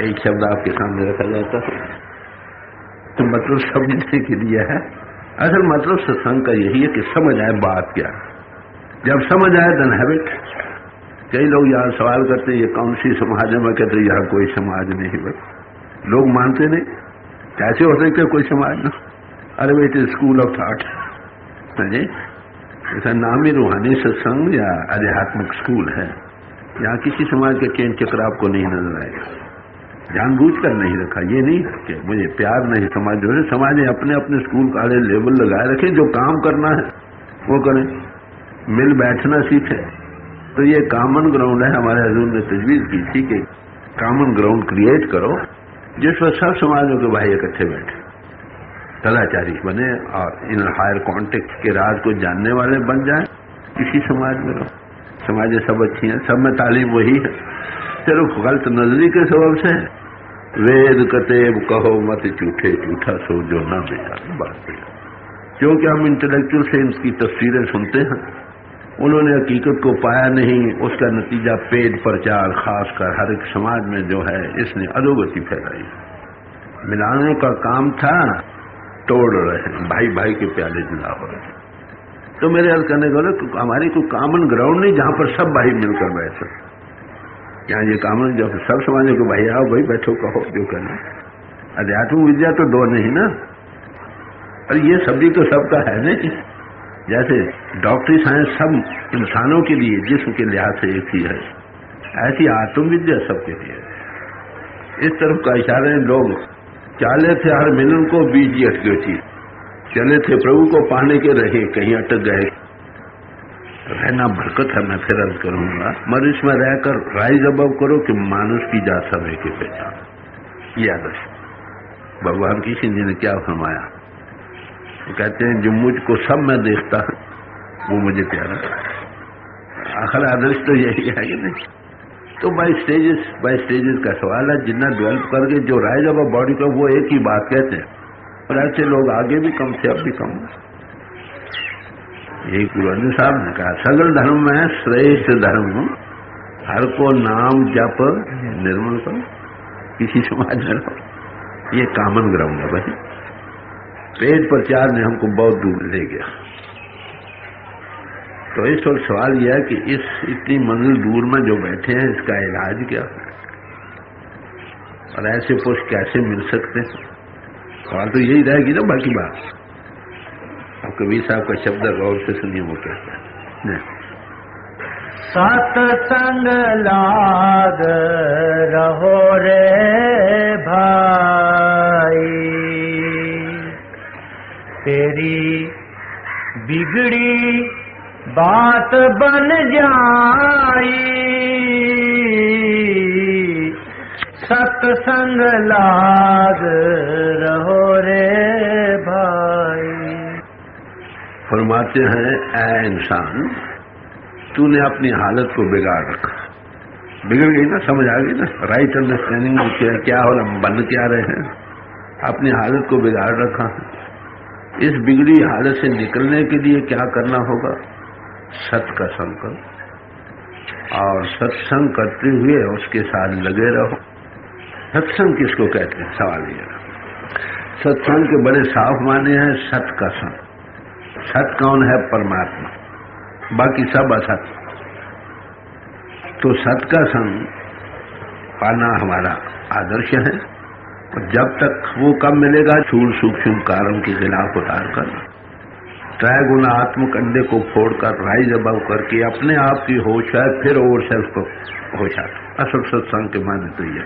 एक शब्द आपके सामने रखा जाता है तो मतलब समझने के लिए है। असल मतलब सत्संग का यही है कि समझ आए बात क्या है। जब समझ आए देन हैव इट। कई लोग यहाँ सवाल करते हैं ये कौन सी समाज है, मैं कहते हैं यहाँ कोई समाज नहीं। बस लोग मानते नहीं, कैसे हो सकते कोई समाज ना। अरे it is school of thought, समझे। ऐसा नामी रूहानी सत्संग या आध्यात्मिक स्कूल है। यहाँ किसी समाज के चेन चक्र आपको नहीं नजर आएगा। जानबूझ कर नहीं रखा, ये नहीं कि मुझे प्यार नहीं समाज जो है। समाज ने अपने अपने स्कूल कॉलेज लेवल लगाए रखे, जो काम करना है वो करें, मिल बैठना सीखें। तो ये कॉमन ग्राउंड है। हमारे हजूर ने तजवीज की थी कि कॉमन ग्राउंड क्रिएट करो जिस पर सब समाजों के भाई इकट्ठे बैठे, सदाचारी बने और इन हायर कॉन्टेक्ट के राज को जानने वाले बन जाएं। किसी समाज में रहो, समाजें सब अच्छी हैं, सब में तालीम वही है, सिर्फ गलत नजरी के सबब से वेद कतेब कहो मत झूठे, झूठा सो जो ना बेटा बात। क्योंकि हम इंटेलेक्चुअल से इनकी तस्वीरें सुनते हैं, उन्होंने हकीकत को पाया नहीं, उसका नतीजा पेड प्रचार खासकर हर एक समाज में जो है इसने अधोगति फैलाई। मिलाने का काम था, तोड़ रहे हैं, भाई भाई के प्याले जुदा हो रहे। तो मेरे अर्ज करने को हमारी कोई कॉमन ग्राउंड नहीं जहां पर सब भाई मिलकर बैठे। यहाँ ये कॉमन जब सब समाजों के भाई आओ भाई बैठो कहो जो करना। अध्यात्मिक विद्या तो दो नहीं ना, और ये सभी तो सबका है नहीं। जैसे डॉक्टरी साइंस सब इंसानों के लिए जिस्म के लिहाज से एक ही है, ऐसी आत्म विद्या सबके लिए है। इस तरफ का इशारे लोग चाले थे हर मिलन को बीच ही अटके चीज, चले थे प्रभु को पाने के रहे कहीं अटक गए। रहना बरकत है, मैं फिर अर्ज करूंगा। मनुष्य में रहकर राइज अबव करो कि मानुष की जात समय की पहचान। ये आदर्श भगवान किसी ने क्या फरमाया, कहते हैं जो मुझको सब में देखता है वो मुझे प्यारा। आखिर आदर्श तो यही है कि नहीं। तो बाय स्टेजेस का सवाल है। जितना डेवलप करके जो राइज अबव बॉडी का वो एक ही बात कहते हैं, और ऐसे लोग आगे भी कम थे अब भी कम। यही गुरु अर्जुन साहब ने कहा सगल धर्म में श्रेष्ठ धर्म हर को नाम जप निर्मल करो। किसी समाज में रहो, ये कॉमन ग्राउंड है भाई। पेट प्रचार ने हमको बहुत दूर ले गया। तो इस वक्त सवाल यह है कि इस इतनी मंजिल दूर में जो बैठे हैं इसका इलाज क्या है, और ऐसे पुरुष कैसे मिल सकते हैं। सवाल तो यही रहेगी ना। बाकी बात अब कबीर साहब का शब्द गौर से सुनिए, वो कहते हैं सत्संग लाग रहो रे भाई, तेरी बिगड़ी बात बन जाई। सत्संग लाग रहो रे भाई। फरमाते हैं ऐ इंसान, तूने अपनी हालत को बिगाड़ रखा। बिगड़ गई ना, समझ आ गई ना, राइट अंडरस्टैंडिंग क्या हो रहा, बन क्या रहे हैं। अपनी हालत को बिगाड़ रखा। इस बिगड़ी हालत से निकलने के लिए क्या करना होगा, सत का संकल्प और सत्संग करते हुए उसके साथ लगे रहो। सत्संग किसको कहते हैं, सवाल ये। सत्संग के बड़े साफ माने हैं सत का संग। सत कौन है, परमात्मा, बाकी सब असत। तो सत का संग पाना हमारा आदर्श है। और जब तक वो कब मिलेगा, स्थूल सूक्ष्म कारण के खिलाफ उतार कर त्रैगुण आत्मक अंडे को फोड़कर राइज अबव करके अपने आप की होश है, फिर ओवर सेल्फ को होश आता। असल सत्संग के माने तो ये,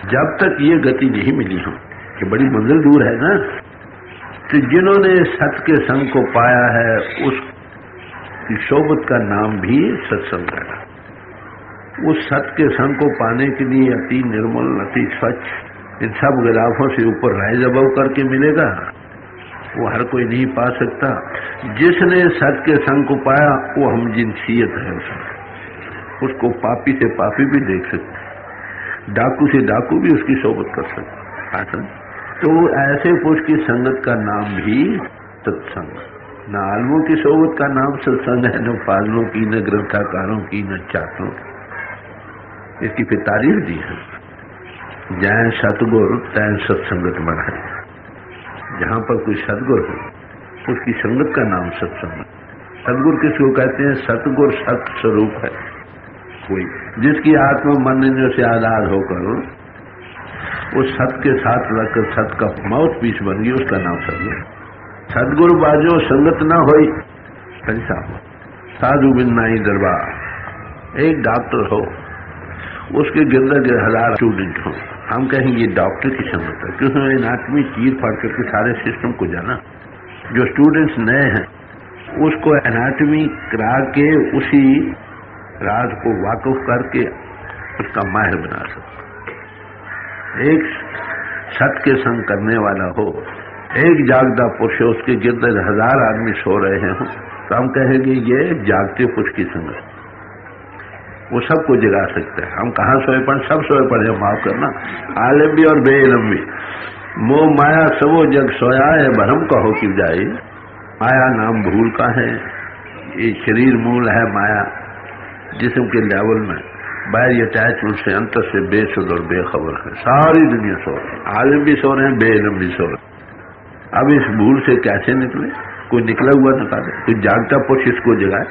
जब तक ये गति नहीं मिली हो कि बड़ी मंजिल दूर है ना। तो जिन्होंने सत के संग को पाया है उसकी सोबत का नाम भी सत्संग है। उस सत के संग को पाने के लिए अति निर्मल, अति स्वच्छ, इन सब गिलाफों से ऊपर राइज अबव करके मिलेगा, वो हर कोई नहीं पा सकता। जिसने सत के संग को पाया वो हम जिनसियत है उसको पापी से पापी भी देख सकते, डाकू से डाकू भी उसकी सोबत कर सकते। तो ऐसे पुरुष की संगत का नाम भी सत्संग। न आलमों की सोबत का नाम सत्संग है, न पालनों की, न ग्रंथाकारों की, न चातों की। इसकी फिर तारीफ दी है। जय सतगुर तैन सत्संगत बढ़ाए। जहां पर कोई सतगुर हो उसकी संगत का नाम सत्संग। सतगुर किसको कहते हैं? सतगुर सत स्वरूप है कोई, जिसकी आत्मा मन इंद्रियों से आजाद होकर वो सत के साथ लगकर सत का माउथ पीस बन गई, उसका नाम सतगुर। सतगुरु बाजो संगत ना होई कैसा साधु बिन नाई दरबार। एक डॉक्टर हो, उसके गिरद 1000 स्टूडेंट हो, हम कहेंगे डॉक्टर की संगत है, क्योंकि एनाटमी चीर फाड़ करके सारे सिस्टम को जाना। जो स्टूडेंट्स नए हैं उसको एनाटमी करा के उसी राज को वाकुफ करके उसका माहिर बना सकते। एक सत के संग करने वाला हो, एक जागदा पुरुष है, उसके गिरद 1000 आदमी सो रहे हों, तो हम कहेंगे ये जागते पुरुष की संगत, वो सबको जगा सकता है। हम कहाँ सोए पड़े? सब सोए पड़े, माफ करना। आलम भी और बेइलम भी। मोह माया सबो जग सोया है, भरम कहो कि जाए। माया नाम भूल का है, ये शरीर मूल है माया, जिस्म के लेवल में बाहरी अटैचमेंट से अंतर से बेसुध और बेखबर है। सारी दुनिया सो रही है, आलम भी सो रहे हैं, बेइलम भी सो रहे हैं। अब इस भूल से कैसे निकले? कोई निकला हुआ निकाले, कोई जागता पुरुष इसको जगाए।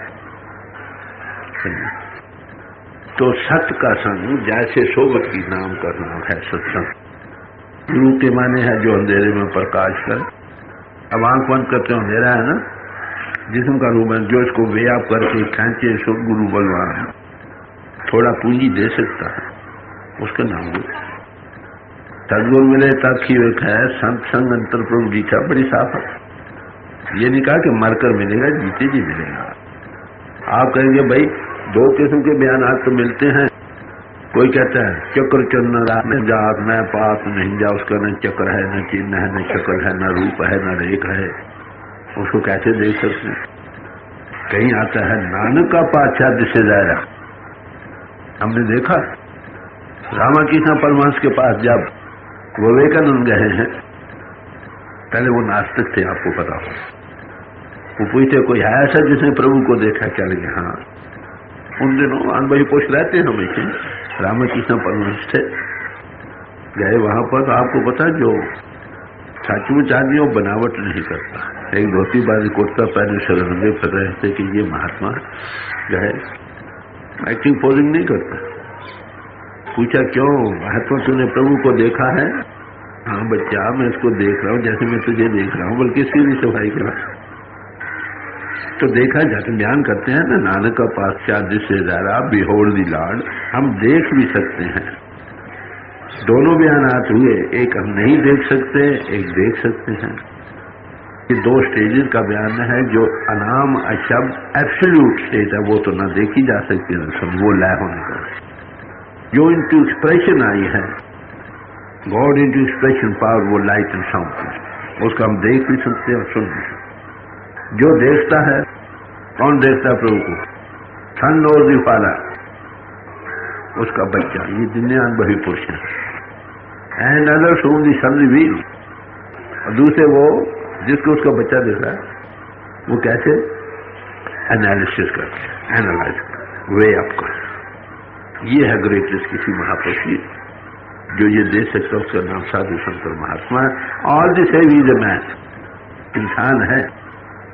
तो सत का संग जैसे सोबत की नाम का नाम है सत्संग। गुरु के माने है जो अंधेरे में प्रकाश कर। अब आंख बंद करते हो, अंधेरा है ना, जिस्म का रूप है, जो इसको व्याप करके खेचे सो गुरु बलवान है, थोड़ा पूंजी दे सकता है, उसका नाम गुरु। सदगुरु मिले तब की एक है, संत संग अंतर प्रभु गीता बड़ी साफ है। ये नहीं कहा कि मरकर मिलेगा, जीते जी मिलेगा। आप कहेंगे भाई दो किस्म के बयान तो मिलते हैं। कोई कहता है चक्र चन्न न जात न पात नहीं जा, उसका न चक्र है, न चिन्ह है, न शक्ल है, न रूप है, न रेख है, उसको कैसे देख सकते हैं? कहीं आता है नानक का पाछा दिशे दायरा। हमने देखा रामाकृष्ण परमहंस के पास जब विवेकानंद गए हैं, पहले वो नास्तिक थे, आपको पता हो। वो पूछते कोई है ऐसा जिसने प्रभु को देखा? क्या लगे? हाँ, उन दिनों अनुभवी पुरुष रहते हैं हमेशा। रामकृष्ण परमहंस थे, गए वहां पर, तो आपको पता जो सचमुच आदमी वो बनावट नहीं करता। एक धोती बाजी कुर्ता पहने शरणंगे फिर रहे थे कि ये महात्मा गए, एक्टिंग पोजिंग नहीं करता। पूछा क्यों? महात्मा तूने प्रभु को देखा है? हाँ बच्चा, मैं इसको देख रहा हूँ जैसे मैं तुझे देख रहा हूँ, बल्कि सीधी सफाई करा। तो देखा जाके बयान करते हैं ना, नानक का पातशाह जिससे दायरा बिहोल्ड दी लॉर्ड। हम देख भी सकते हैं, दोनों बयानात हुए, एक हम नहीं देख सकते, एक देख सकते हैं। ये दो स्टेजेस का बयान है। जो अनाम अशब्द एब्सोल्यूट स्टेट है वो तो ना देखी जा सकती ना सुन, वो लय होने का। जो इनटू एक्सप्रेशन आई है, गॉड इनटू एक्सप्रेशन पावर, वो लाइट एंड साउंड, उसको हम देख भी सकते हैं और सुन भी सकते। जो देखता है, कौन देखता है प्रभु को? सन और दिफाला, उसका बच्चा, ये दुनिया बही पुरुष है। And other soon the sun reveal, और दूसरे वो जिसको उसका बच्चा देख रहा है, वो कैसे एनालिसिस करके, एनालाइज कर, वे अप कर। ये है ग्रेटेस्ट किसी महापुरुष की, जो ये दे सकता है, उसका नाम साधु शंकर महात्मा है। All this is a man, इंसान है,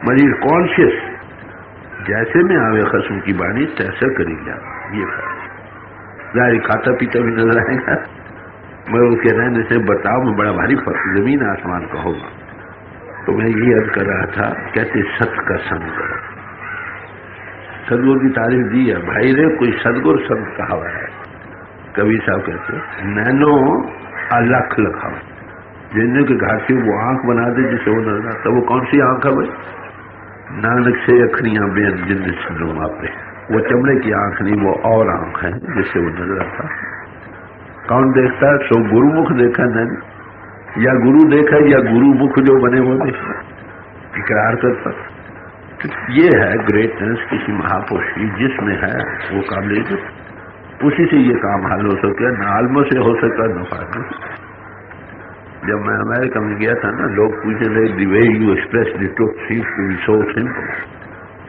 मरीज कॉन्शियस, जैसे में आवे खस्म की बाणी तैसा करी जा। ये जाहिर खाता पीता भी नजर आएगा, मगर उसके रहने से बर्ताव में बड़ा भारी फर्क जमीन आसमान का होगा। तो मैं यही अर्ज कर रहा था, कहते सत का संग करो। सदगुरु की तारीफ दी है भाई रे, कोई सदगुरु संत कहा हुआ है। कबीर साहब कहते नैनो अलख लखाओ, जिन्हें के घाट से वो आंख बना दे जिसे वो नजर आता। वो कौन सी आंख है भाई? नानक से अखनियां बेन जिन्हें सिंड्रोम आपे, वो चमड़े की आंख नहीं, वो और आंख है जिससे वो नजर आता। कौन देखता है? सो गुरुमुख देखा नहीं, या गुरु देखा, या गुरुमुख जो बने वो देखा, इकरार करता। तो ये है ग्रेटनेस किसी महापुरुष की, जिसमें है वो काबिल, उसी से ये काम हल हो सके, न आलमों से हो सका न फायदा। जब मैं अमेरिका में गया था ना, लोग पूछे रहे the way you express the truth seems to be so simple.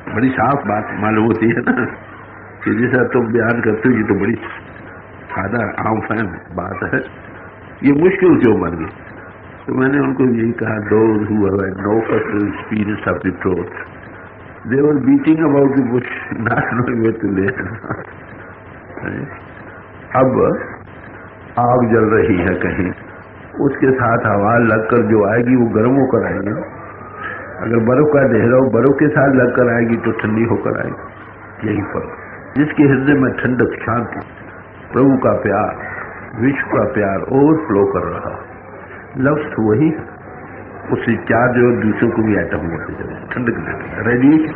बड़ी साफ बात मालूम होती है ना, कि जैसा तुम बयान करते हो, ये तो बड़ी सादा आम फहम बात है। ये मुश्किल क्यों बन गई? तो मैंने उनको यही कहा, those who have had no first experience of the truth, they were beating about the bush, not knowing where to lay. अब आग जल रही है कहीं, उसके साथ हवा लगकर जो आएगी वो गर्म होकर आएगी। अगर बर्फ का ढेर बर्फ के साथ लगकर आएगी तो ठंडी होकर आएगी। यही पर जिसके हृदय में ठंडक, शांति, प्रभु का प्यार, विश्व का प्यार ओवरफ्लो कर रहा, लफ्ज वही है, उससे चार्ज और दूसरों को भी एटम होते चले, ठंडक देते। रेडिएशन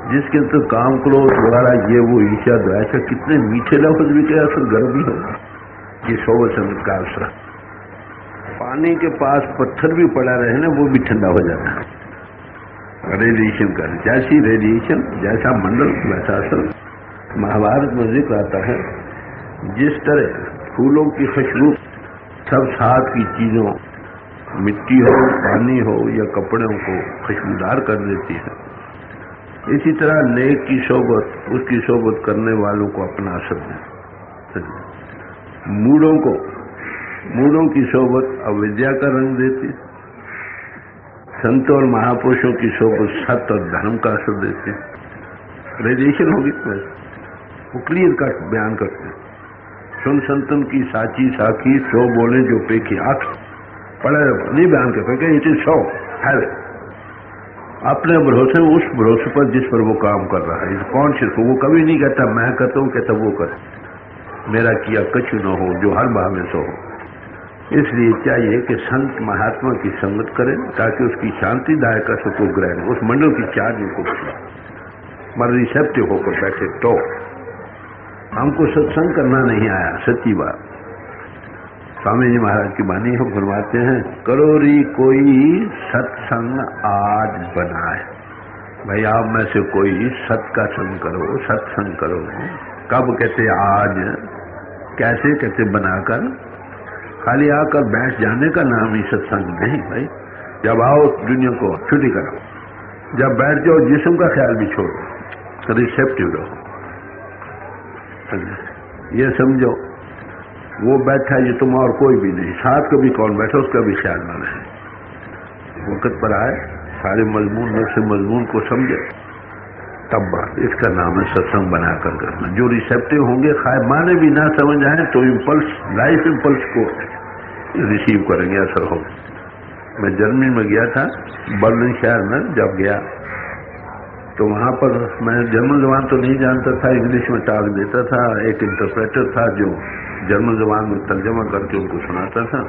जिसके अंदर काम क्रोध वगैरह ये वो ईर्ष्या द्वेष, कितने मीठे लफ्ज भी क्या असर गर्म ही होगा। ये 100 वचन का असर। पानी के पास पत्थर भी पड़ा रहे ना वो भी ठंडा हो जाता है रेडिएशन का। जैसी रेडिएशन, जैसा मंडल वैसा असर। महाभारत में जिक्र आता है, जिस तरह फूलों की खुशबू सब साथ की चीजों, मिट्टी हो, पानी हो या कपड़ों को खुशबूदार कर देती है, इसी तरह नेक की सोबत, उसकी सोबत करने वालों को अपना असर दे। मूढ़ों की सोबत अविद्या का रंग देती, संतों और महापुरुषों की सोबत सत्य और धर्म का असर देती। रेडिएशन होगी वो क्लियर कट बयान करते हैं। सुन संतन की साची साखी, सो बोले जो पेखी आंख, पढ़े नहीं बयान करते, इट इज सो है अपने भरोसे, उस भरोसे पर जिस पर वो काम कर रहा है, इस कॉन्शियस। वो कभी नहीं कहता मैं करता हूँ, कहता वो कर, मेरा किया कछु न हो जो हर भाव में सो हो। इसलिए चाहिए कि संत महात्मा की संगत करें ताकि उसकी शांतिदायक असर को ग्रहण, उस मंडल की चार्ज को मर रिसेप्टिव होकर बैठे। तो हमको सत्संग करना नहीं आया, सच्ची बात। स्वामी जी महाराज की वाणी हम फरमाते हैं, करो री कोई सत्संग आज बनाए। भाई आप में से कोई सत का संग करो, सत्संग करो। कब कहते? आज। कैसे कहते? बनाकर। खाली आकर बैठ जाने का नाम ही सत्संग नहीं भाई। जब आओ दुनिया को छुट्टी करो, जब बैठ जाओ जिस्म का ख्याल भी छोड़ो, रिसेप्टिव रहो। ये समझो वो बैठा ये तुम और कोई भी नहीं, साथ कभी कौन बैठा उसका भी ख्याल न रहे। वक्त पर आए, सारे मजमून में से मजमून को समझे, तब बात। इसका नाम है सत्संग बनाकर करना। जो रिसेप्टिव होंगे, खाए माने भी ना समझ आए तो इम्पल्स, लाइफ इम्पल्स को रिसीव करेंगे, असर होगा। मैं जर्मनी में गया था, बर्लिन शहर में जब गया तो वहां पर मैं जर्मन जबान तो नहीं जानता था, इंग्लिश में टाल देता था। एक इंटरप्रेटर था जो जर्मन जबान में तर्जमा करके उनको सुनाता था।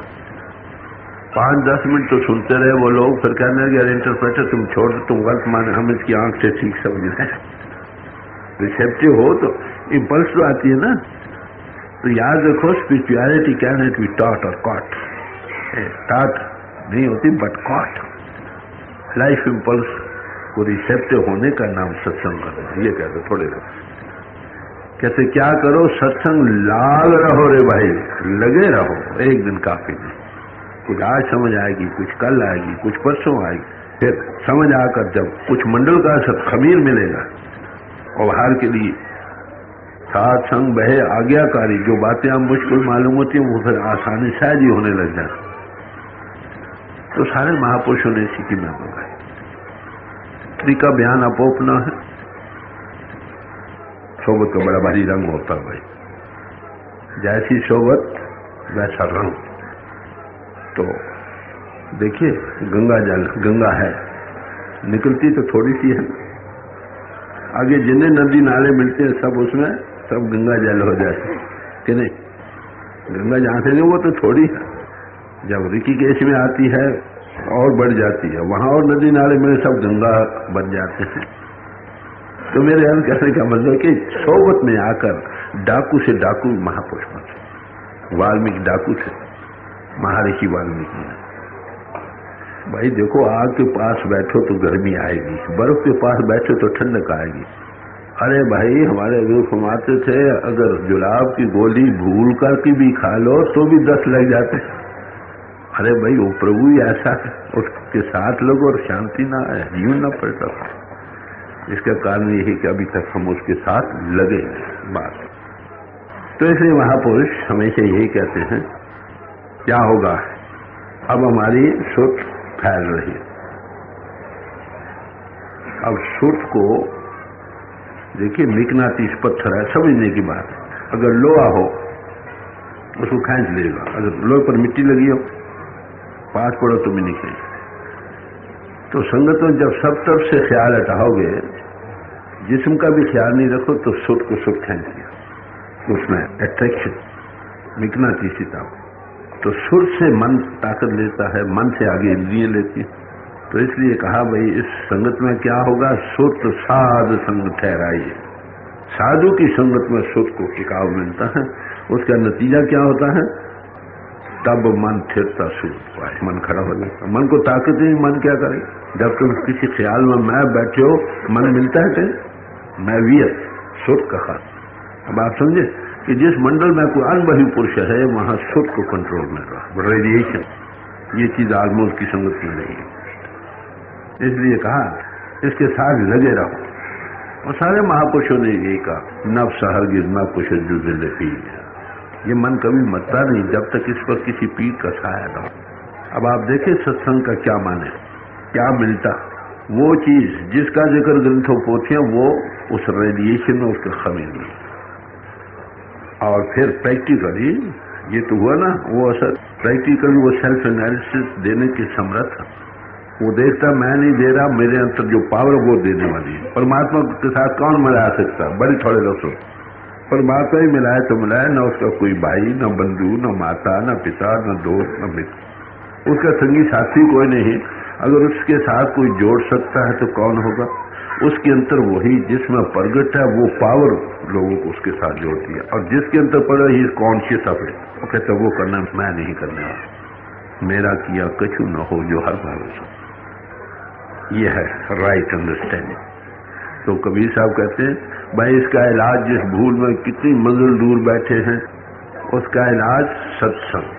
5-10 मिनट तो सुनते रहे वो लोग, फिर कहने लगे अरे इंटरप्रेटर तुम छोड़, तुम गलत माने, हम इसकी आंख से ठीक समझ रहे हैं। रिसेप्टिव हो तो इम्पल्स तो आती है ना। तो याद रखो, spirituality can it be taught और कॉट। टॉट नहीं होती बट कॉट। लाइफ इम्पल्स को रिसेप्टिव होने का नाम सत्संग करना। ये कहते थोड़े लोग कहते क्या करो, सत्संग लाल रहो रे भाई, लगे रहो। एक दिन काफी नहीं, कुछ आज समझ आएगी, कुछ कल आएगी, कुछ परसों आएगी, फिर समझ आकर जब कुछ मंडल का खमीर मिलेगा और हार के लिए साथ संग बहे आज्ञाकारी, जो बातें आप मुश्किल मालूम होती हैं वो फिर आसानी सहज ही होने लग जाए। तो सारे महापुरुषों ने इसी की महिमा गाई। का बयान अपोपना है। सोबत का बड़ा भारी रंग होता है भाई, जैसी सोबत वैसा रंग। तो देखिए गंगा जल, गंगा है, निकलती तो थोड़ी सी है, आगे जितने नदी नाले मिलते हैं सब उसमें सब गंगा जल हो जाते कि नहीं। गंगा जहां से नहीं वो तो थोड़ी है, जब ऋषिकेश में आती है और बढ़ जाती है, वहां और नदी नाले में सब गंगा बन जाते हैं। तो मेरे यहाँ कहने का मतलब कि सोबत में आकर डाकू से डाकू महापुरुष बने। वाल्मीकि डाकू थे, महर्षि वाल्मीकि। भाई देखो, आग के पास बैठो तो गर्मी आएगी, बर्फ के पास बैठो तो ठंडक आएगी। अरे भाई हमारे गुरु फरमाते थे, अगर जुलाब की गोली भूल कर की भी खा लो तो भी 10 लग जाते। अरे भाई वो प्रभु ही ऐसा है, उसके साथ लोग और शांति ना आए, जीवन ना पड़ता। इसका कारण यही कि अभी तक हम उसके साथ लगे बात। तो इसलिए महापुरुष हमेशा यही कहते हैं क्या होगा? अब हमारी सुर्त फैल रही है। अब सुर्त को देखिए, मिकनातीस पत्थर है, समझने की बात है। अगर लोहा हो उसको खींच लेगा, अगर लोहे पर मिट्टी लगी हो पास पड़ो तो भी नहीं खींच। तो संगत में जब सब तरफ से ख्याल हटाओगे, जिस्म का भी ख्याल नहीं रखो, तो सुर्त को सुर्त खींच लिया, उसमें अट्रैक्शन, मिकनातीसिता। तो सुर से मन ताकत लेता है, मन से आगे इंद्रियां लेती है। तो इसलिए कहा भाई इस संगत में क्या होगा? सुर्त साध संग ठहराइए। साधु की संगत में सुर्त को टिकाव मिलता है। उसका नतीजा क्या होता है? तब मन थिरता सुर्त पाए, मन खड़ा हो जाता। मन को ताकत नहीं, मन क्या करे? जब तुम किसी ख्याल में मैं बैठे हो, मन मिलता है कहीं? मैं वियत सुर्त का खास। अब आप समझे कि जिस मंडल में कोई अनुभवी पुरुष है, वहां सुर्त को कंट्रोल में रहा, रेडिएशन। ये चीज आलमोस्ट की संगत में नहीं है। इसलिए कहा इसके साथ लगे रहो। और सारे महापुरुषों ने यही कहा, नफ्स हरगिज़ न कुछ जुज़िल पीर। ये मन कभी मरता नहीं जब तक इस पर किसी पीर का साया रहो। अब आप देखें सत्संग का क्या माने, क्या मिलता? वो चीज जिसका जिक्र ग्रंथों पोथियां, वो उस रेडिएशन में उसका खमीर नहीं। और फिर प्रैक्टिकली ये तो हुआ ना, वो असर प्रैक्टिकली वो सेल्फ एनालिसिस देने के समर्थ। वो देखता मैं नहीं दे रहा, मेरे अंदर जो पावर वो देने वाली है। परमात्मा के साथ कौन मिला सकता? बड़े थोड़े लोग परमात्मा ही मिलाए तो मिलाए, न उसका कोई भाई, न बंधु, न माता, न पिता, न दोस्त, न मित्र। उसका संगी साथी कोई नहीं। अगर उसके साथ कोई जोड़ सकता है तो कौन होगा? उसके अंदर वही जिसमें प्रगट है, वो पावर लोगों को उसके साथ जोड़ती है। और जिसके अंदर पड़ा ही कॉन्शियस ऑफ इट, वो कहता वो करना मैं नहीं करने वाला, मेरा किया कछु न हो जो हर भरोसा। ये है राइट अंडरस्टैंडिंग। तो कबीर साहब कहते हैं भाई इसका इलाज, जिस भूल में कितनी मंजिल दूर बैठे हैं, उसका इलाज सत्संग।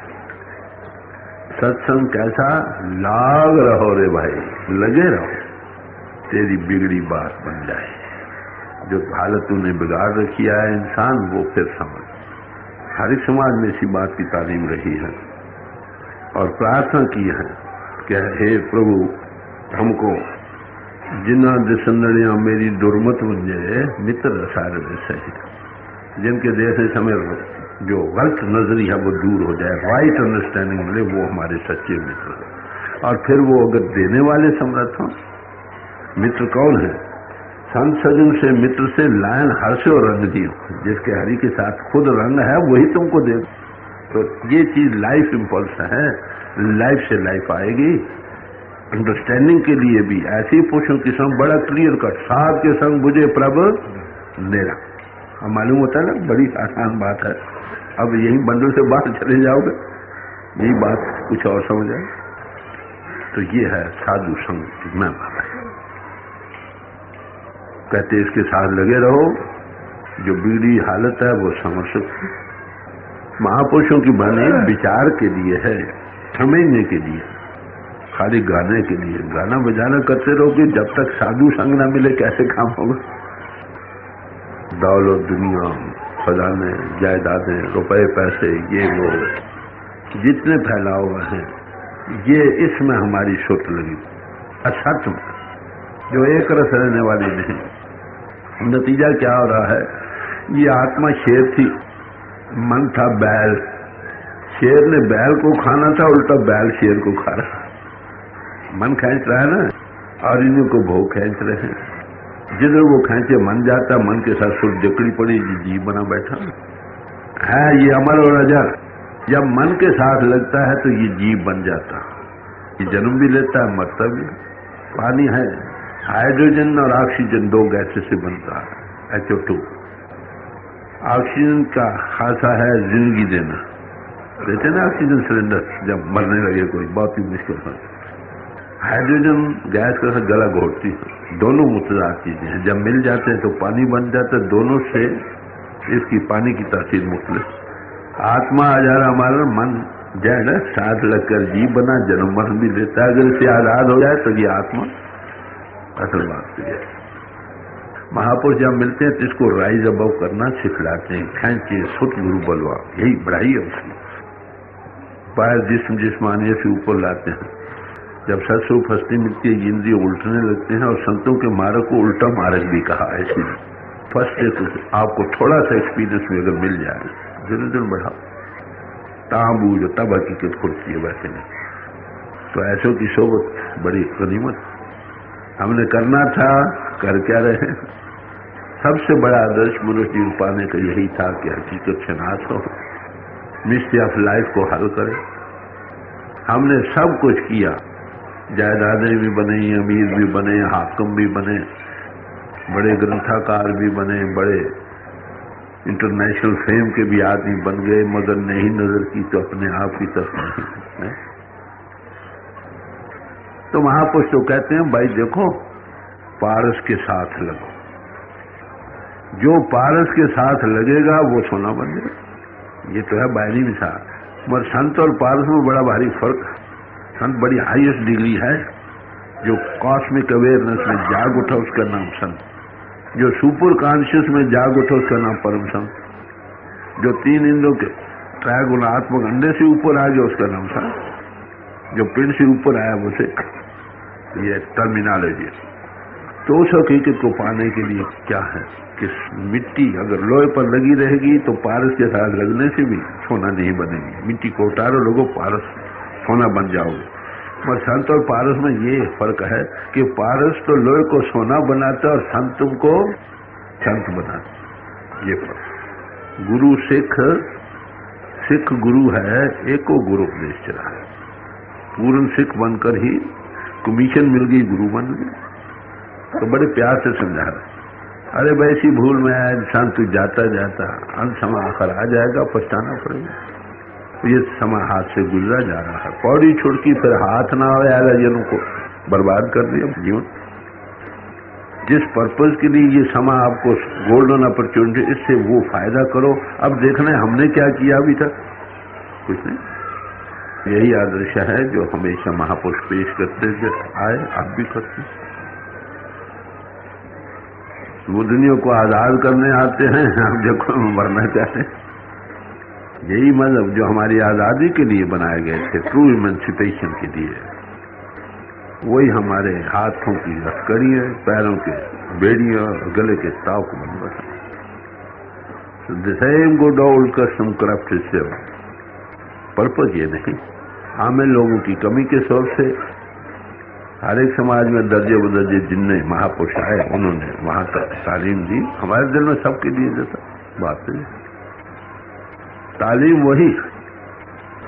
सत्संग कैसा? लाग रहो रे भाई, लगे रहो, तेरी बिगड़ी बात बन जाए। जो हालत तूने बिगाड़ रखी है इंसान, वो फिर समझ। हर एक समाज में इसी बात की तालीम रही है और प्रार्थना की है कि हे प्रभु हमको जिन्ना दिसंदड़ियां मेरी दुर्मत मुझे मित्र सारे सही, जिनके देखने समय जो गलत नजरी है वो दूर हो जाए, राइट अंडरस्टैंडिंग मिले, वो हमारे सच्चे मित्र हैं। और फिर वो अगर देने वाले समर्थ हों, मित्र कौन है? संत सजन से मित्र से लायन हर्ष और रंग दियो, जिसके हरि के साथ खुद रंग है वही तुमको दे। तो ये चीज लाइफ इंपल्स है, लाइफ से लाइफ आएगी। अंडरस्टैंडिंग के लिए भी ऐसी पुरुषों की संग बड़ा क्लियर कट, साध के संग बुझे प्रभ नेरा। अब मालूम होता है ना, बड़ी आसान बात है। अब यही बंडल से बाहर चले जाओगे, यही बात कुछ और समझ आए। तो ये है साधु संग में कहते इसके साथ लगे रहो, जो बिगड़ी हालत है वो समझ सकते। महापुरुषों की वाणी विचार के लिए है, समझने के लिए, खाली गाने के लिए। गाना बजाना करते रहोगे, जब तक साधु संग न मिले कैसे काम होगा? दौलत, दुनिया, खजाने, जायदादें, रुपए, पैसे, ये वो जितने फैला हुआ है, ये इसमें हमारी सुर्त लगी। असत में जो एक रस रहने वाली नहीं। नतीजा क्या हो रहा है? ये आत्मा शेर थी, मन था बैल। शेर ने बैल को खाना था, उल्टा बैल शेर को खा रहा। मन खींच रहा है ना, और इन्हीं को भोग खींच रहे हैं। जिधर वो खींचे मन जाता, मन के साथ सुर जकड़ी पड़ी, जीव बना बैठा है। ये अमर और अजर। जब मन के साथ लगता है तो ये जीव बन जाता, ये जन्म भी लेता है, मरता भी। पानी है, हाइड्रोजन और ऑक्सीजन दो गैसें से बनता है, HO2। ऑक्सीजन का खासा है जिंदगी देना, देते ना ऑक्सीजन सिलेंडर जब मरने लगे कोई, बहुत ही मुश्किल है। हाइड्रोजन गैस का गला घोटती है। दोनों मुतज़ाद चीजें हैं, जब मिल जाते हैं तो पानी बन जाता है। दोनों से इसकी पानी की तासीर मुख्तलिफ। आत्मा हजारा हमारा मन जो है ना, साथ लगकर जीव बना, जन्म मरण भी लेता है। अगर इससे आजाद हो जाए तो ये आत्मा असल बात है। महापुरुष जब मिलते हैं तो इसको राइज अबव करना सिखलाते हैं। खींचे सुत गुरु बलवा, यही बढ़ाई है उसकी। बाहर जिस्म जिस्मानियत से ऊपर लाते हैं। जब सत्स्वरूप हस्ती मिलती है इंद्रिय उल्टने लगते हैं, और संतों के मार्ग को उल्टा मार्ग भी कहा है। इसलिए फर्स्ट डे तो आपको थोड़ा सा एक्सपीरियंस में अगर मिल जाए, धीरे धीरे बढ़ाओ, ताबूझ तब हकीकत खुलती है, वैसे नहीं। तो ऐसों की सोबत बड़ी गनीमत। हमने करना था, कर क्या रहे। सबसे बड़ा आदर्श मनुष्य जीवन पाने का यही था कि हकीकत से नाश हो, मिस्ट्री ऑफ लाइफ को हल करे। हमने सब कुछ किया, जायदादें भी बने, अमीर भी बने, हाकिम भी बने, बड़े ग्रंथाकार भी बने, बड़े इंटरनेशनल फेम के भी आदमी बन गए, मगर नहीं नजर की तो अपने आप की तरफ नहीं। तो महापुरुष तो कहते हैं भाई देखो, पारस के साथ लगो, जो पारस के साथ लगेगा वो सोना बन जाएगा। ये तो है बायनी मिसाल। मगर संत और पारस में बड़ा भारी फर्क है। संत बड़ी हाईएस्ट डिग्री है, जो कॉस्मिक अवेयरनेस में जाग उठा उसका नाम संत, जो सुपर कॉन्शियस में जाग उठा उसका नाम परम संत, जो तीन इंद्रों के त्रैगुणात्मक अंडे से ऊपर आ गया उसका नाम संत, जो पिंड से ऊपर आया वो सिख। ये टर्मिनोलॉजी है। तो उस हकीकत को पाने के लिए क्या है कि मिट्टी अगर लोहे पर लगी रहेगी तो पारस के साथ लगने से भी सोना नहीं बनेगी। मिट्टी को उतारो लोगो, पारस सोना बन जाओगे। पर संत और पारस में ये फर्क है कि पारस तो लोहे को सोना बनाता और संत को संत बनाता। ये फर्क। गुरु सिख गुरु है, एको गुरु उपदेश चला है। पूर्ण सिख बनकर ही कमीशन मिल गई, गुरु बन गए। तो बड़े प्यार से समझा रहे, अरे वैसी भूल में आया इंसान, तू जाता जाता अंत समय आखिर आ जाएगा, पछताना पड़ेगा। तो ये समय हाथ से गुजरा जा रहा है। पौड़ी छुड़की फिर हाथ ना आएगा, जनों को बर्बाद कर दिया जीवन। जिस पर्पज के लिए ये समय आपको गोल्डन अपॉर्चुनिटी, इससे वो फायदा करो। अब देखना है हमने क्या किया अभी तक, कुछ नहीं। यही आदर्श है जो हमेशा महापुरुष पेश करते आए, आप भी करते। वो दुनिया को आजाद करने आते हैं, आप देखो मरना चाहते हैं। यही मतलब जो हमारी आजादी के लिए बनाए गए थे, ट्रू इमेंसिपेशन के लिए, वही हमारे हाथों की हथकड़ी है, पैरों के बेड़ियां, गले के ताव को बन बैठा। The same good old custom corrupt itself. Purpose ये नहीं, आम लोगों की कमी के सोच से हर एक समाज में दर्जे बदर्जे जिनने महापुरुष आए, उन्होंने वहां तक तालीम दी। हमारे दिल में सबके लिए देता बात है। तालीम वही,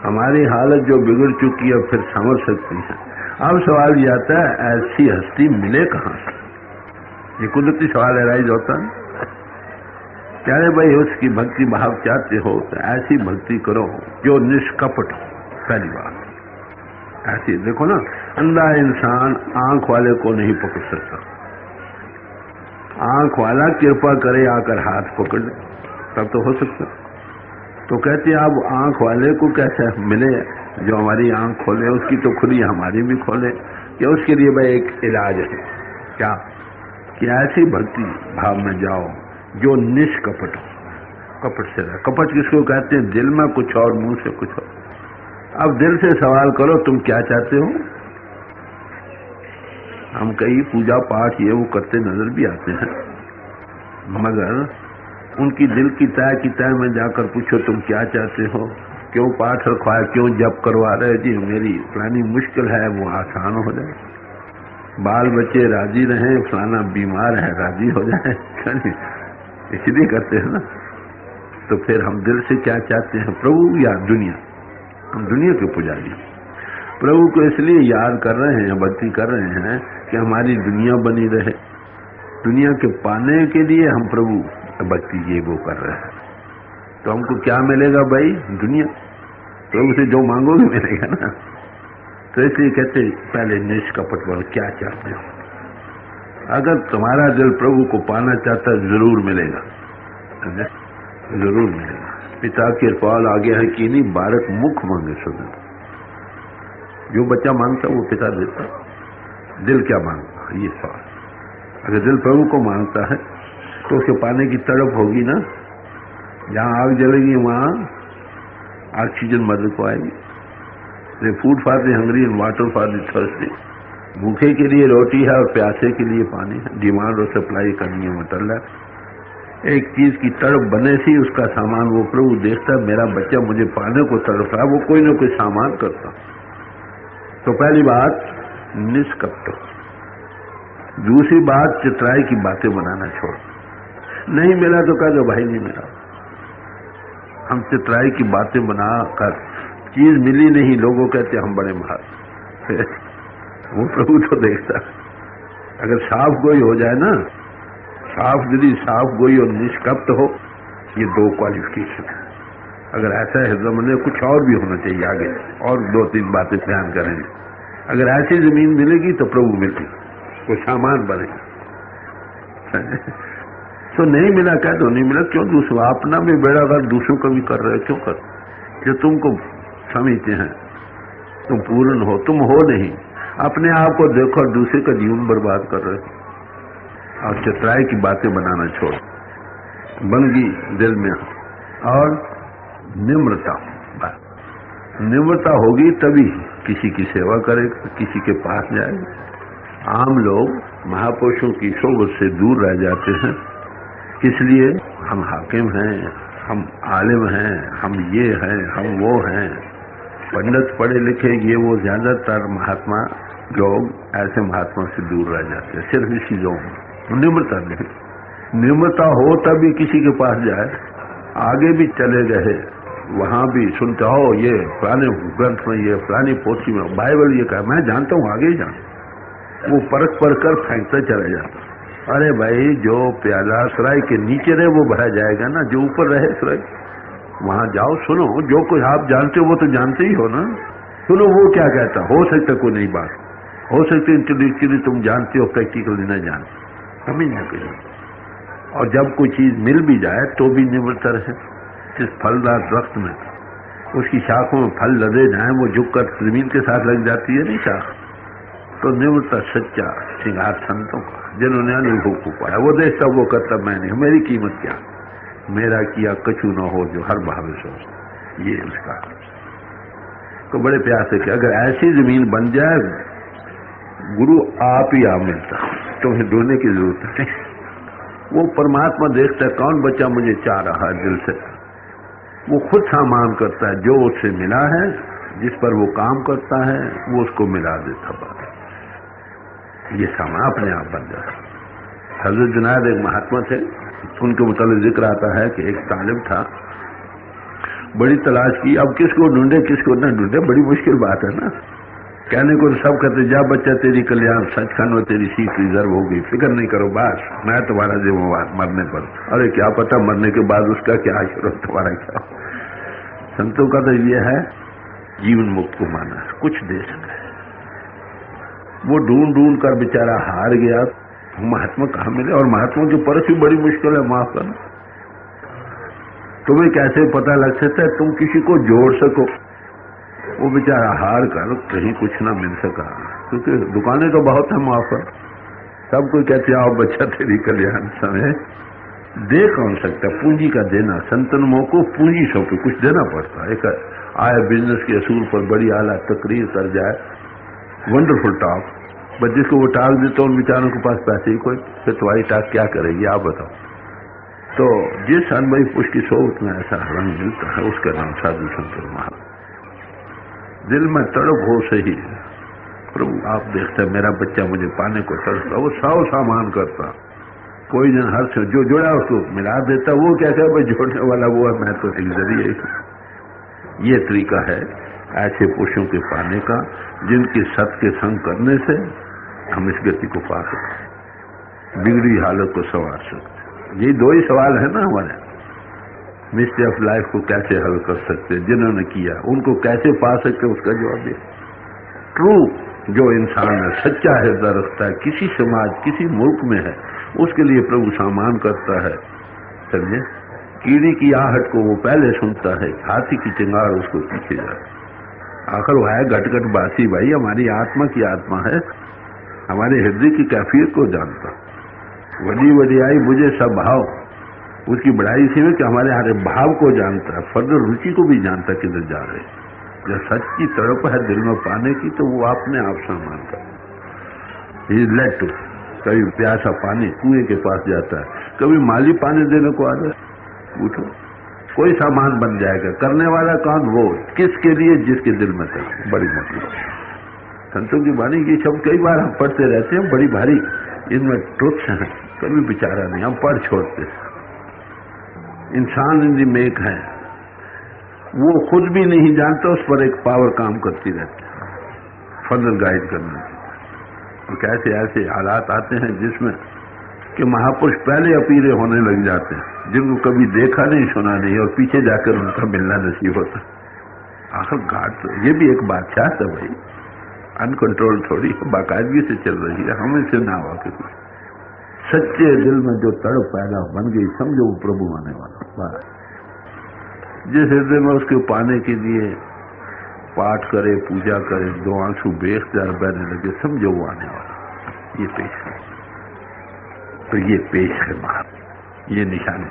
हमारी हालत जो बिगड़ चुकी है फिर समझ सकती है। अब सवाल ये आता है, ऐसी हस्ती मिले कहां से? ये कुदरती सवाल एराइज होता है। क्या रे भाई, उसकी भक्ति भाव चाहते हो तो ऐसी भक्ति करो जो निष्कपट हो। पहली बात ऐसी देखो ना, अंधा इंसान आंख वाले को नहीं पकड़ सकता, आंख वाला कृपा करे आकर हाथ पकड़ ले, तब तो हो सकता। तो कहते हैं अब आंख वाले को कैसे मिले जो हमारी आंख खोले, उसकी तो खुली हमारी भी खोले। या उसके लिए भाई एक इलाज है क्या, कि ऐसी भक्ति भाव में जाओ जो निष्कपट हो, कपट से रहे। कपट किसको कहते हैं? दिल में कुछ और मुंह से कुछ और। अब दिल से सवाल करो तुम क्या चाहते हो। हम कई पूजा पाठ ये वो करते नजर भी आते हैं, मगर उनकी दिल की तय में जाकर पूछो तुम क्या चाहते हो, क्यों पाठ रखवाए, क्यों जप करवा रहे? जी मेरी फलानी मुश्किल है, वो आसान हो जाए। बाल बच्चे राजी रहे, फलाना बीमार है राजी हो जाए, इसलिए करते हैं ना। तो फिर हम दिल से क्या चाहते हैं, प्रभु या दुनिया? हम दुनिया के पुजारी। प्रभु को इसलिए याद कर रहे हैं, भक्ति कर रहे हैं कि हमारी दुनिया बनी रहे। दुनिया के पाने के लिए हम प्रभु भक्ति ये वो कर रहे हैं। तो हमको क्या मिलेगा भाई? दुनिया। प्रभु से जो मांगोगे मिलेगा ना। तो इसलिए कहते पहले निष्कपट बनो, क्या चाहते हो। अगर तुम्हारा दिल प्रभु को पाना चाहता है जरूर मिलेगा, जरूर मिलेगा। पिता के पाल आगे है कि नहीं, बालक मुख मांगे सुन। जो बच्चा मांगता वो पिता देता। दिल क्या मांगता, ये सवाल। अगर दिल प्रभु को मांगता है तो उसे पाने की तड़प होगी ना। जहां आग जलेगी वहां ऑक्सीजन मदद को आएगी। The food for the hungry and water for the thirsty. भूखे के लिए रोटी है और प्यासे के लिए पानी है। डिमांड और सप्लाई का नियम अटल है। एक चीज की तड़प बने सी उसका सामान वो प्रभु देखता है। मेरा बच्चा मुझे पाने को तड़प रहा, वो कोई ना कोई सामान करता। तो पहली बात निष्कपट। दूसरी बात चित्राई की बातें बनाना छोड़। नहीं मिला तो कह दो भाई नहीं मिला। हम चित्राई की बातें बनाकर चीज मिली नहीं, लोगों कहते हम बड़े महान। वो प्रभु तो देखता। अगर साफ गोई हो जाए ना, साफ दिली, साफ गोई और निष्कपट हो, ये दो क्वालिफिकेशन है। अगर ऐसा है जमाने कुछ और भी होना चाहिए आगे, और दो तीन बातें ध्यान करेंगे। अगर ऐसी जमीन मिलेगी तो प्रभु मिलेगी, वो सामान बनेगा। तो नहीं मिला क्या तो नहीं मिला, क्यों दूसरा अपना भी बेड़ा अगर दूसरों का भी कर रहे, क्यों कर? जो तुमको समझते हैं तुम पूर्ण हो, तुम हो नहीं। अपने आप को देखो और दूसरे का जीवन बर्बाद कर रहे हो। और चित्राई की बातें बनाना छोड़, बनगी दिल में। और निम्रता, निम्रता होगी तभी किसी की सेवा करेगा, किसी के पास जाएगा। आम लोग महापुरुषों की सोबत से दूर रह जाते हैं। किस लिए? हम हाकिम हैं, हम आलिम हैं, हम ये हैं, हम वो हैं, पंडित पढ़े लिखे, ये वो। ज्यादातर महात्मा लोग ऐसे महात्मा से दूर रह जाते हैं, सिर्फ इसी लोग। निम्रता नहीं, निम्रता हो तभी किसी के पास जाए। आगे भी चले गए, वहां भी सुनते हो ये पुराने ग्रंथ में, ये पुरानी पोथी में, बाइबल ये कहा, मैं जानता हूँ, आगे ही जानता। वो परख पढ़ कर फेंकता चला जाता। अरे भाई, जो प्याला सराय के नीचे रहे वो भरा जाएगा ना, जो ऊपर रहे सराय वहां जाओ, सुनो। जो कुछ आप जानते हो वो तो जानते ही हो ना, सुनो वो क्या कहता। हो सकता कोई नई बात, हो सकती इंटेलेक्चुअली तुम जानते हो, प्रैक्टिकली न जानते, समझ न कहीं। और जब कोई चीज मिल भी जाए तो भी निम्रता रहे। जिस फलदार दरख्त में उसकी शाखों में फल लदे जाए, वो झुक कर जमीन के साथ लग जाती है नहीं शाख। तो निम्रता सच्चा श्रृंगार संतों का, जिन्होंने अनुभव को पाया। वो देखता वो करता, मैं नहीं, मेरी कीमत क्या, मेरा किया कछु न हो जो हर भावे सो, ये उसका। तो बड़े प्यार से कि अगर ऐसी जमीन बन जाए, गुरु आप ही आप मिलता, तुम्हें ढूंढने की जरूरत नहीं। वो परमात्मा देखता है कौन बच्चा मुझे चाह रहा है दिल से। वो खुद सामान करता है, जो उससे मिला है, जिस पर वो काम करता है, वो उसको मिला देता। बात ये सामान अपने आप बन जाता। हजरत जुनैद एक महात्मा थे, उनके मुताबिक जिक्र आता है कि एक तालिब था, बड़ी तलाश की, अब किसको ढूंढे किसको न ढूंढे, बड़ी मुश्किल बात है ना। कहने को सब कहते, जा बच्चा तेरी कल्याण सचखंड में तेरी सीट रिजर्व होगी, फिक्र नहीं करो, बस मैं तुम्हारा जिम्मेवार मरने पर। अरे क्या पता मरने के बाद उसका क्या आशीर्वाद, तुम्हारा क्या। संतों का तो ये है, जीवन मुक्त को माना, कुछ दे सके। वो ढूंढ ढूंढ कर बेचारा हार गया, महात्मा कहाँ मिले। और महात्मा की परख भी बड़ी मुश्किल है, माफ करना। तुम्हें कैसे पता लग सकता है तुम किसी को जोड़ सको। वो बेचारा हार कर कहीं कुछ ना मिल सका, क्योंकि दुकानें तो बहुत है वहां पर। सब कोई कहते आओ बच्चा तेरी कल्याण समय दे कौन सकता। पूंजी का देना, संतनों को पूंजी सौंपे कुछ देना पड़ता है। एक आए बिजनेस के असूल पर बड़ी आला तकरीर कर जाए, वंडरफुल टॉक, बट जिसको वो टाल देते उन बेचारों के पास पैसे ही कोई, फिर तुम्हारी टाक क्या करेगी आप बताओ। तो जिस अनुभवी पुरुष की सोच में ऐसा रंग मिलता है, उसका नाम साधु संत महाराज। दिल में तड़प हो सही, प्रभु आप देखते हैं मेरा बच्चा मुझे पाने को तड़पता, वो 100 सामान करता। कोई जन हर से जो जुड़ा उसको मिला देता। वो क्या कहता भाई जोड़ने वाला वो है, मैं तो एक जरिए। ये तरीका है ऐसे पुरुषों के पाने का, जिनके सत के संग करने से हम इस गति को पा सकते, बिगड़ी हालत को संवार सकते। ये दो ही सवाल है ना हमारे, मिस्ट्री ऑफ लाइफ को कैसे हल कर सकते, जिन्होंने किया उनको कैसे पा सकते, उसका जवाब है ट्रू। जो इंसान है सच्चा हृदय रखता है, किसी समाज किसी मुल्क में है, उसके लिए प्रभु सामान करता है। समझे, कीड़ी की आहट को वो पहले सुनता है, हाथी की चिंगार उसको पीछे जाती। आखिर वो है घट घट बासी भाई, हमारी आत्मा की आत्मा है, हमारे हृदय की कैफियत को जानता। वडी वडियाई मुझे सब भाव, उसकी बढ़ाई इसी में कि हमारे हर भाव को जानता है, फर्दर रुचि को भी जानता किधर जा रहे। जब सच्ची तड़प है दिल में पाने की तो वो अपने आप सम्मान कर ही लेट टू। कभी प्यासा पानी कुएं के पास जाता है, कभी माली पानी देने को आता है। उठो, कोई सामान बन जाएगा। करने वाला कौन? वो। किसके लिए? जिसके दिल में तक। बड़ी मतलब संतों की वाणी ये शब्द कई बार हम पढ़ते रहते हैं, बड़ी भारी इनमें ट्रुथ्स हैं, कभी विचारा नहीं, हम पढ़ छोड़ते। इंसान इन दी मेक है, वो खुद भी नहीं जानता, उस पर एक पावर काम करती रहती है फर्दर गाइड करने। और कैसे ऐसे हालात आते हैं जिसमें कि महापुरुष पहले अपीरे होने लग जाते हैं, जिनको कभी देखा नहीं सुना नहीं, और पीछे जाकर उनका मिलना नसीब होता। आखिर घाट तो ये भी एक बादशाह था भाई, अनकंट्रोल थोड़ी बाकायदगी से चल रही है, हमें से ना हुआ कि सच्चे दिल में जो तड़प पैदा बन गई, समझो वो प्रभु आने वाला। जिस हृदय में उसके पाने के लिए पाठ करे, पूजा करे, दो आंसू बेख्तियार बहने लगे, समझो वो आने वाला। ये पेश है, तो ये पेश है बात, ये निशानी।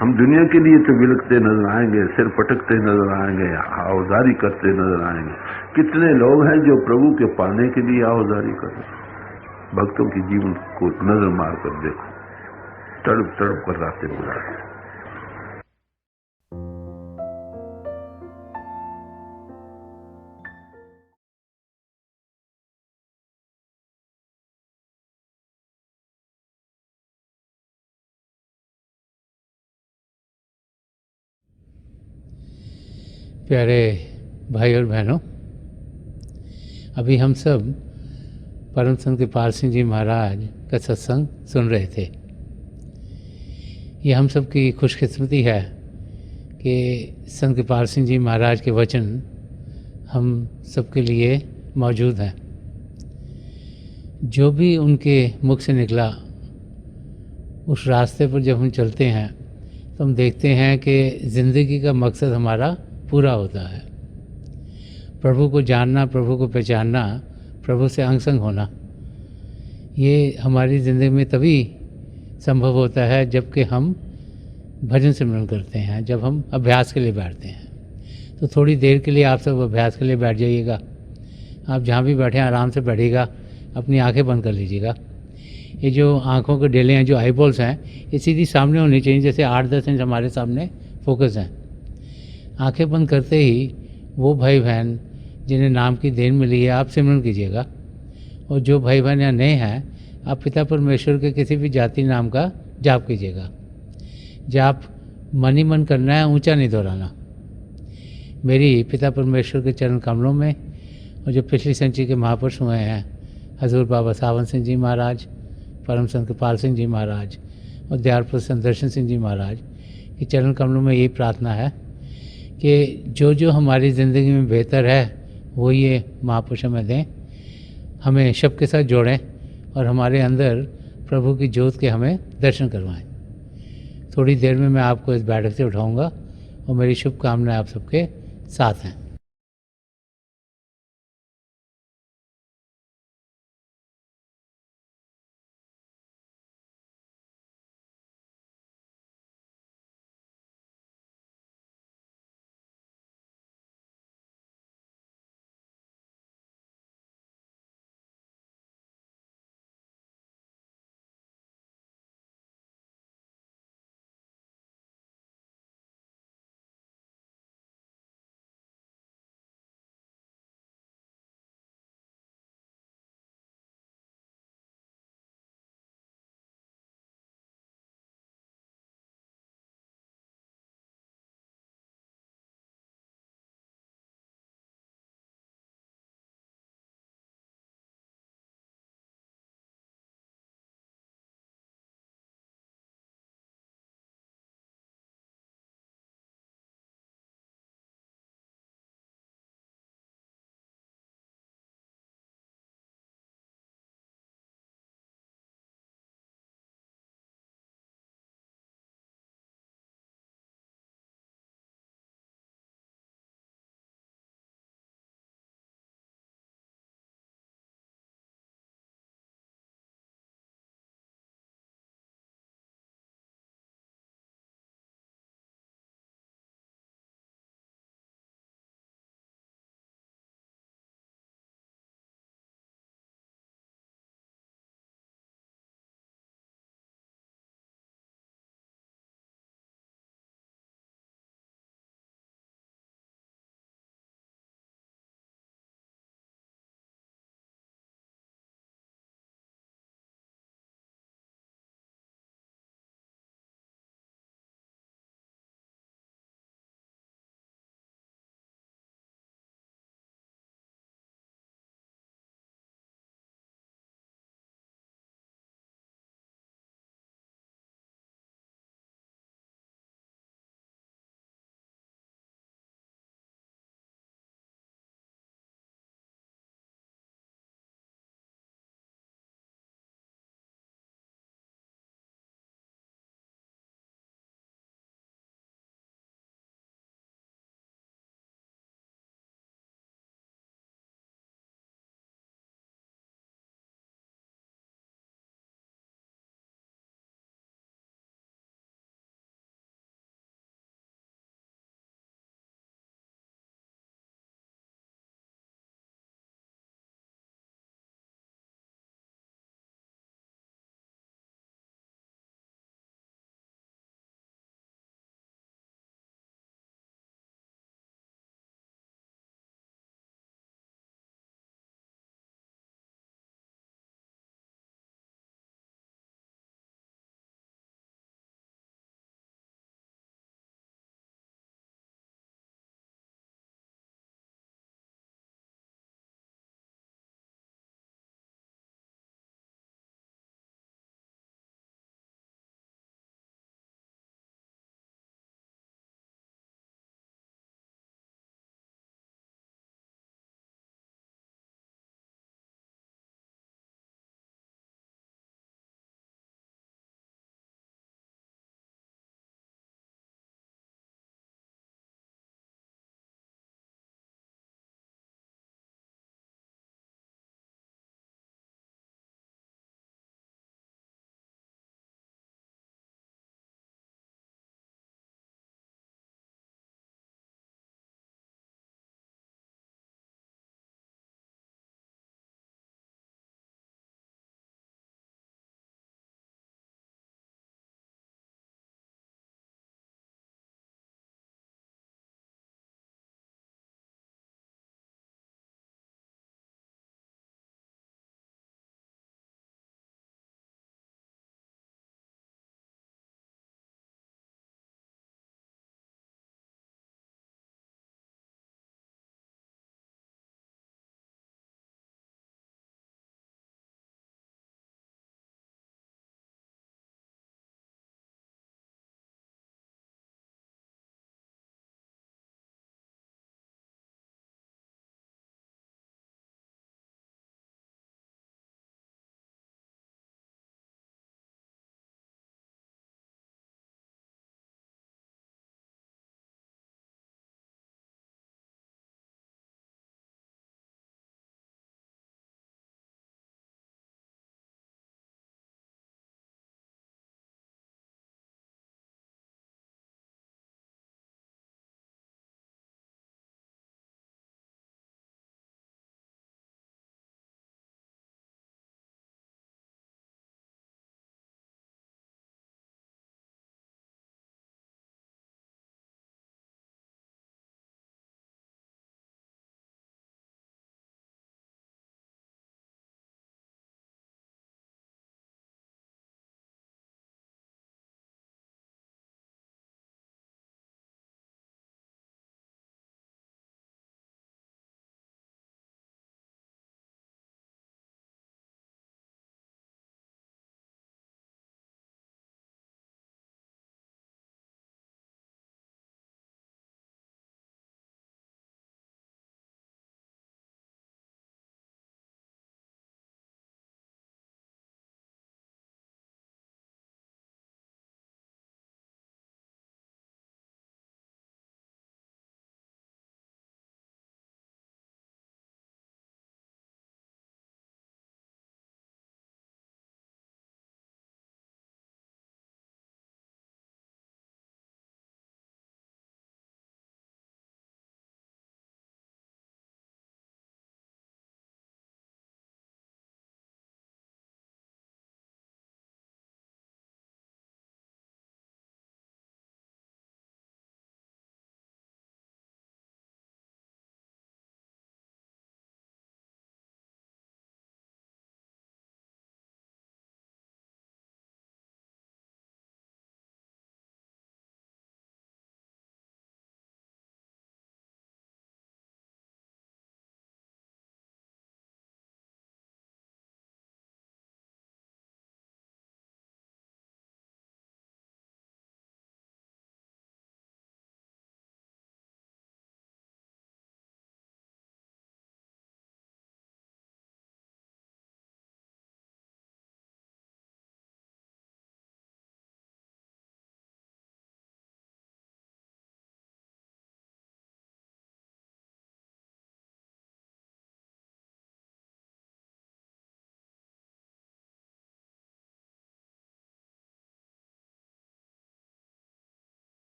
हम दुनिया के लिए तो बिलखते नजर आएंगे, सिर पटकते नजर आएंगे, आहुजारी करते नजर आएंगे। कितने लोग हैं जो प्रभु के पाने के लिए आहुजारी कर रहे हैं। भक्तों की जीवन को नजर मार कर देखो, तड़प तड़प कर रास्ते गुजारते। प्यारे भाई और बहनों, अभी हम सब परम संत कृपाल सिंह जी महाराज का सत्संग सुन रहे थे। ये हम सब की खुशकिस्मती है कि संत कृपाल सिंह जी महाराज के वचन हम सबके लिए मौजूद हैं। जो भी उनके मुख से निकला, उस रास्ते पर जब हम चलते हैं तो हम देखते हैं कि ज़िंदगी का मकसद हमारा पूरा होता है। प्रभु को जानना, प्रभु को पहचानना, प्रभु से अंग संग होना, ये हमारी ज़िंदगी में तभी संभव होता है जबकि हम भजन सिमरन करते हैं, जब हम अभ्यास के लिए बैठते हैं। तो थोड़ी देर के लिए आप सब अभ्यास के लिए बैठ जाइएगा। आप जहाँ भी बैठे आराम से बैठिएगा, अपनी आंखें बंद कर लीजिएगा। ये जो आँखों के डेले हैं, जो आईबॉल्स हैं, ये सीधी सामने होनी चाहिए, जैसे 8-10 इंच हमारे सामने फोकस हैं। आंखें बंद करते ही वो भाई बहन जिन्हें नाम की देन मिली है, आप सिमरन कीजिएगा। और जो भाई बहन यहाँ नए हैं, आप पिता परमेश्वर के किसी भी जाति नाम का जाप कीजिएगा। जाप मन ही मन करना है, ऊंचा नहीं दोहराना। मेरी पिता परमेश्वर के चरण कमलों में, और जो पिछली संचित के महापुरुष हुए हैं, हजूर बाबा सावन सिंह जी महाराज, परम संत कृपाल सिंह जी महाराज और दयालपुर संत दर्शन सिंह जी महाराज के चरण कमलों में यही प्रार्थना है कि जो जो हमारी ज़िंदगी में बेहतर है वो ये महापुरुष हमें दें, हमें शब के साथ जोड़ें और हमारे अंदर प्रभु की ज्योत के हमें दर्शन करवाएं। थोड़ी देर में मैं आपको इस बैठक से उठाऊंगा और मेरी शुभकामनाएं आप सबके साथ हैं।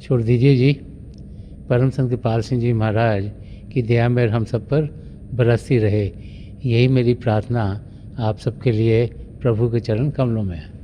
छोड़ दीजिए जी। परम संत कृपाल सिंह जी महाराज की दया मेहर हम सब पर बरसती रहे, यही मेरी प्रार्थना आप सबके लिए प्रभु के चरण कमलों में है।